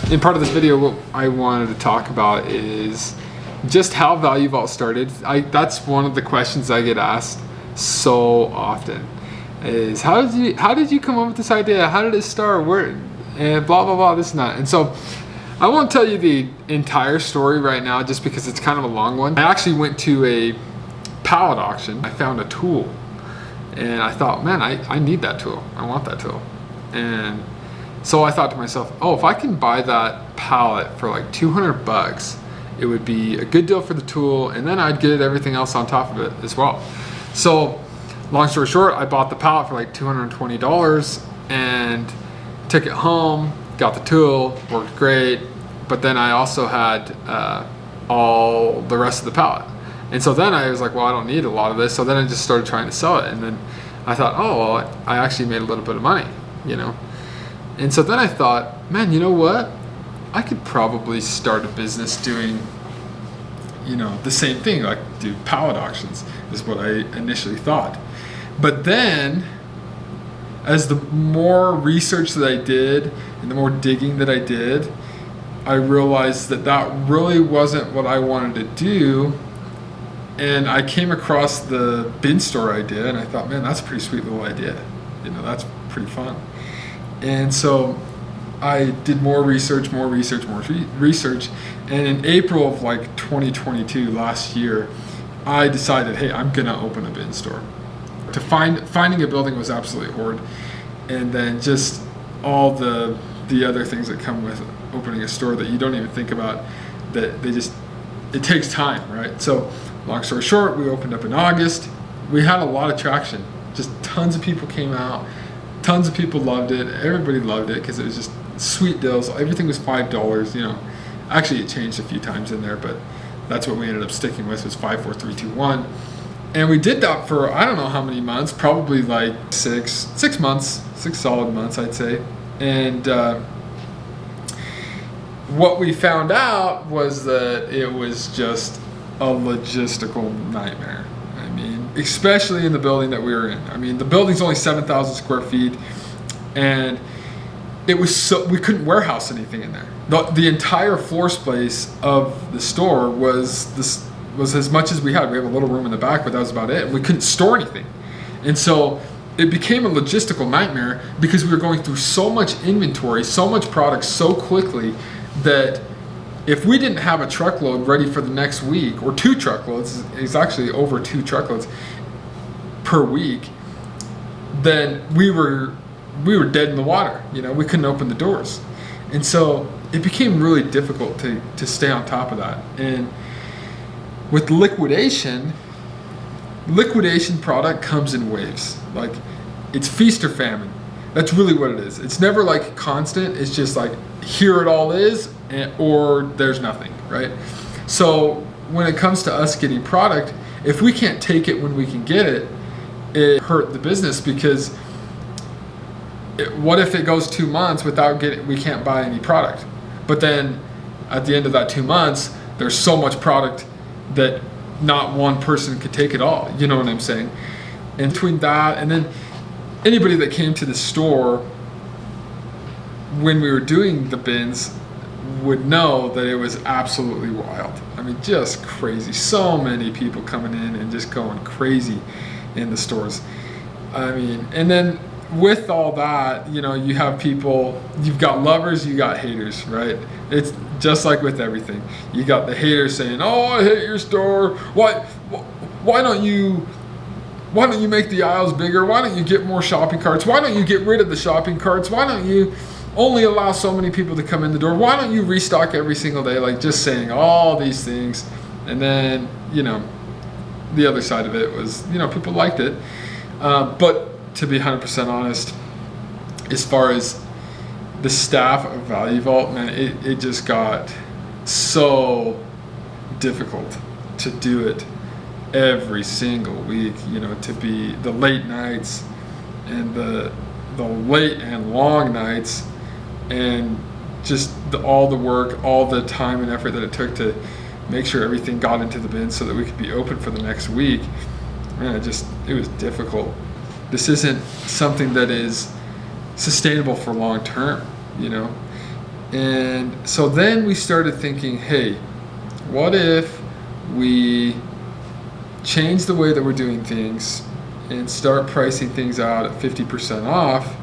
in part of this video, what I wanted to talk about is just how Value Vault started. That's one of the questions I get asked so often. Is how did you come up with this idea? How did it start? Where and blah blah blah, this and that. And so I won't tell you the entire story right now, just because it's kind of a long one. I actually went to a pallet auction. I found a tool, and I thought, man, I need that tool. I want that tool. And so I thought to myself, oh, if I can buy that pallet for like $200, it would be a good deal for the tool, and then I'd get everything else on top of it as well. So long story short, I bought the pallet for like $220 and took it home, got the tool, worked great, but then I also had all the rest of the pallet. And so then I was like, well, I don't need a lot of this. So then I just started trying to sell it. And then I thought, oh, well, I actually made a little bit of money, you know? And so then I thought, man, you know what? I could probably start a business doing, you know, the same thing, like do pallet auctions, is what I initially thought. But then, as the more research that I did and the more digging that I did, I realized that that really wasn't what I wanted to do. And I came across the bin store idea, and I thought, man, that's a pretty sweet little idea. You know, that's pretty fun. And so I did more research. And in April of like 2022, last year, I decided, hey, I'm gonna open a bin store. Finding a building was absolutely hard. And then just all the other things that come with opening a store that you don't even think about, that it takes time, right? So long story short, we opened up in August. We had a lot of traction. Just tons of people came out. Tons of people loved it. Everybody loved it because it was just sweet deals. Everything was $5, you know. Actually, it changed a few times in there, but that's what we ended up sticking with, was 5, 4, 3, 2, 1. And we did that for, I don't know how many months, probably like six months, 6 solid months, I'd say. And what we found out was that it was just a logistical nightmare. I mean, especially in the building that we were in. I mean, the building's only 7,000 square feet, and it was so, we couldn't warehouse anything in there. The entire floor space of the store was as much as we had. We have a little room in the back, but that was about it. We couldn't store anything. And so it became a logistical nightmare because we were going through so much inventory, so much product so quickly, that if we didn't have a truckload ready for the next week, or 2 truckloads, it's actually over 2 truckloads per week, then we were dead in the water. You know, we couldn't open the doors. And so it became really difficult to stay on top of that. And with liquidation product comes in waves. Like, it's feast or famine. That's really what it is. It's never like constant. It's just like, here it all is, or there's nothing, right? So when it comes to us getting product, if we can't take it when we can get it, it hurt the business, because what if it goes 2 months without we can't buy any product? But then at the end of that 2 months, there's so much product that not one person could take it all. You know what I'm saying? And between that, and then anybody that came to the store when we were doing the bins would know that it was absolutely wild. I mean, just crazy. So many people coming in and just going crazy in the stores. I mean, and then with all that, you know, you have people, you've got lovers, you got haters, right? It's just like with everything. You got the haters saying, oh, I hate your store. Why don't you make the aisles bigger? Why don't you get more shopping carts? Why don't you get rid of the shopping carts? Why don't you only allow so many people to come in the door? Why don't you restock every single day? Like, just saying all these things. And then, you know, the other side of it was, you know, people liked it. But to be 100% honest, as far as the staff of Value Vault, man, it just got so difficult to do it every single week, you know, to be the late nights and the late and long nights, and just all the work, all the time and effort that it took to make sure everything got into the bin so that we could be open for the next week. Man, it was difficult. This isn't something that is sustainable for long term, you know. And so then we started thinking, hey, what if we change the way that we're doing things and start pricing things out at 50% off?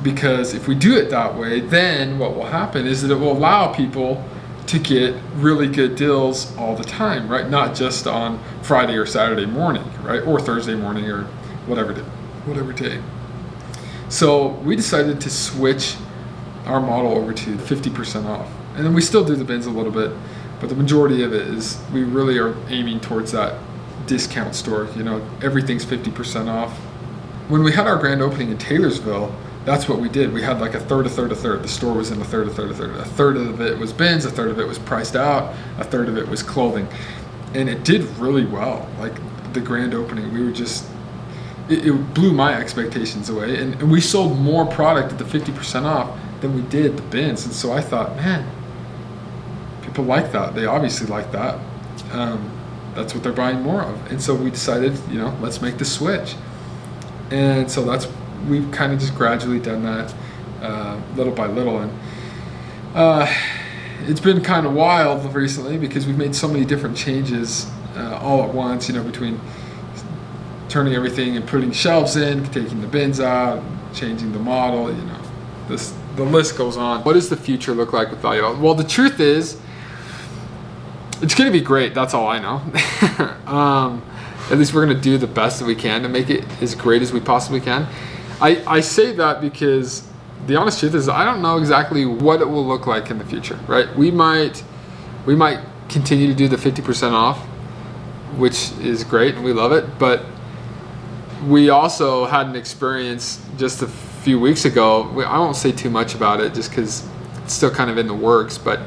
Because if we do it that way, then what will happen is that it will allow people to get really good deals all the time, right? Not just on Friday or Saturday morning, right? Or Thursday morning or whatever day. So we decided to switch our model over to 50% off. And then we still do the bins a little bit, but the majority of it is we really are aiming towards that discount store. You know, everything's 50% off. When we had our grand opening in Taylorsville, that's what we did. We had like a third. The store was in a third. A third of it was bins, a third of it was priced out, a third of it was clothing. And it did really well. Like the grand opening, we were just, it blew my expectations away. And we sold more product at the 50% off than we did the bins. And so I thought, man, people like that. They obviously like that. That's what they're buying more of. And so we decided, you know, let's make the switch. And so we've kind of just gradually done that little by little. And it's been kind of wild recently because we've made so many different changes all at once, you know, between turning everything and putting shelves in, taking the bins out, changing the model, you know, the list goes on. What does the future look like with Value Vault? Well, the truth is, it's going to be great. That's all I know. At least we're going to do the best that we can to make it as great as we possibly can. I say that because the honest truth is I don't know exactly what it will look like in the future, right? We might continue to do the 50% off, which is great and we love it, but we also had an experience just a few weeks ago. I won't say too much about it just because it's still kind of in the works, but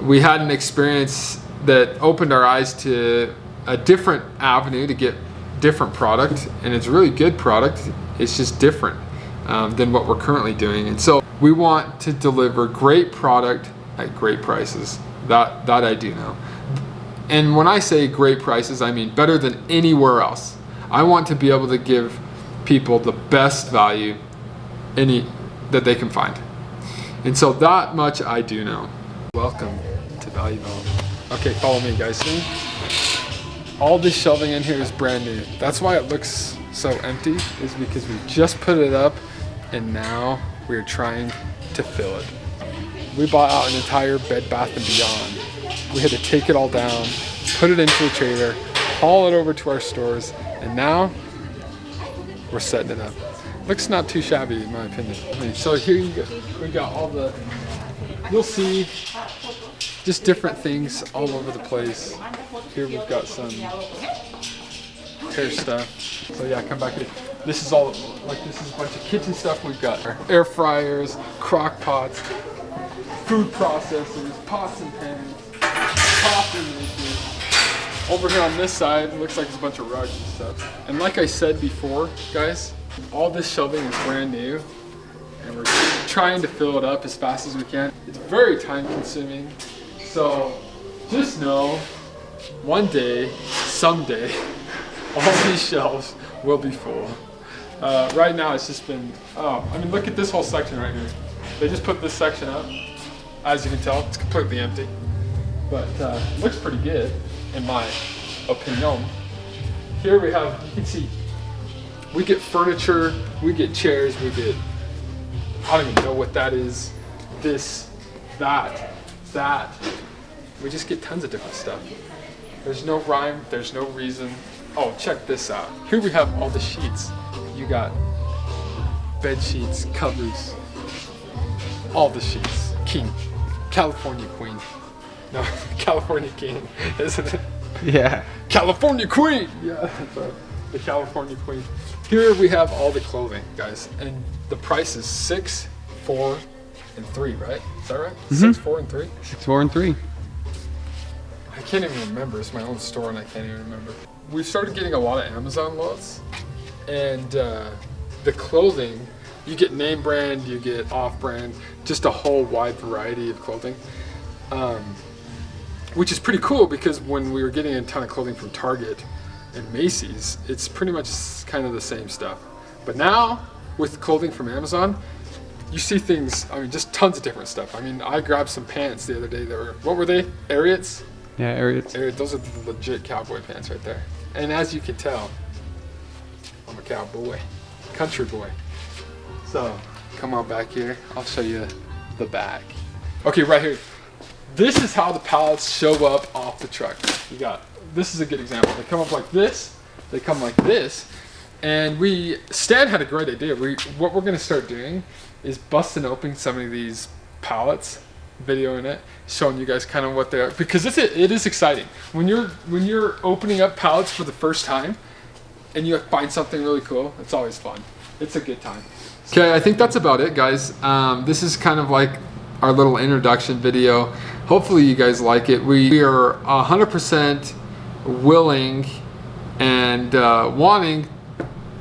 we had an experience that opened our eyes to a different avenue to get different product, and it's really good product. It's just different than what we're currently doing. And so we want to deliver great product at great prices. That I do know. And when I say great prices, I mean better than anywhere else. I want to be able to give people the best value that they can find. And so that much I do know. Welcome to Value Vault. Okay, follow me guys. All this shelving in here is brand new. That's why it looks so empty, is because we just put it up and now we're trying to fill it. We bought out an entire Bed Bath & Beyond. We had to take it all down, put it into a trailer, haul it over to our stores, and now we're setting it up. Looks not too shabby in my opinion. So here you go. We got all the, you'll see just different things all over the place. Here we've got some hair stuff. So yeah, come back here. This is all, this is a bunch of kitchen stuff. We've got our air fryers, crock pots, food processors, pots and pans, coffee makers. Over here on this side, it looks like there's a bunch of rugs and stuff. And like I said before, guys, all this shelving is brand new, and we're trying to fill it up as fast as we can. It's very time consuming. So just know, one day, someday, all these shelves will be full. Right now it's just been, look at this whole section right here. They just put this section up. As you can tell, it's completely empty. But it looks pretty good, in my opinion. Here we have, you can see, we get furniture, we get chairs, we get, I don't even know what that is. This, that. We just get tons of different stuff. There's no rhyme, there's no reason. Oh, check this out. Here we have all the sheets. You got bed sheets, covers, all the sheets. King, California Queen. No, California King, isn't it? Yeah. California Queen! Yeah, that's right. The California Queen. Here we have all the clothing, guys. And the price is 6, 4, and 3, right? Is that right? Mm-hmm. 6, 4, and 3? 6, 4, and 3. I can't even remember. It's my own store and I can't even remember. We've started getting a lot of Amazon loads. And the clothing, you get name brand, you get off brand, just a whole wide variety of clothing. Which is pretty cool because when we were getting a ton of clothing from Target and Macy's, it's pretty much kind of the same stuff. But now, with clothing from Amazon, you see things, I mean, just tons of different stuff. I mean, I grabbed some pants the other day that were, what were they? Ariats? Yeah, Ariats. Those are the legit cowboy pants right there. And as you can tell, I'm a cowboy, country boy. So, come on back here. I'll show you the back. Okay, right here. This is how the pallets show up off the truck. This is a good example. They come up like this. They come like this. And Stan had a great idea. What we're gonna start doing is busting open some of these pallets, videoing it, showing you guys kind of what they are, because it is exciting when you're opening up pallets for the first time and you find something really cool. It's always fun. It's a good time. Okay, I think that's about it, guys. This is kind of like our little introduction video. Hopefully you guys like it. We are 100% willing and wanting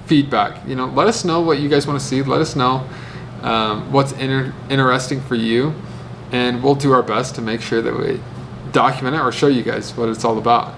feedback. You know, let us know what you guys want to see. Let us know what's interesting for you, and we'll do our best to make sure that we document it or show you guys what it's all about.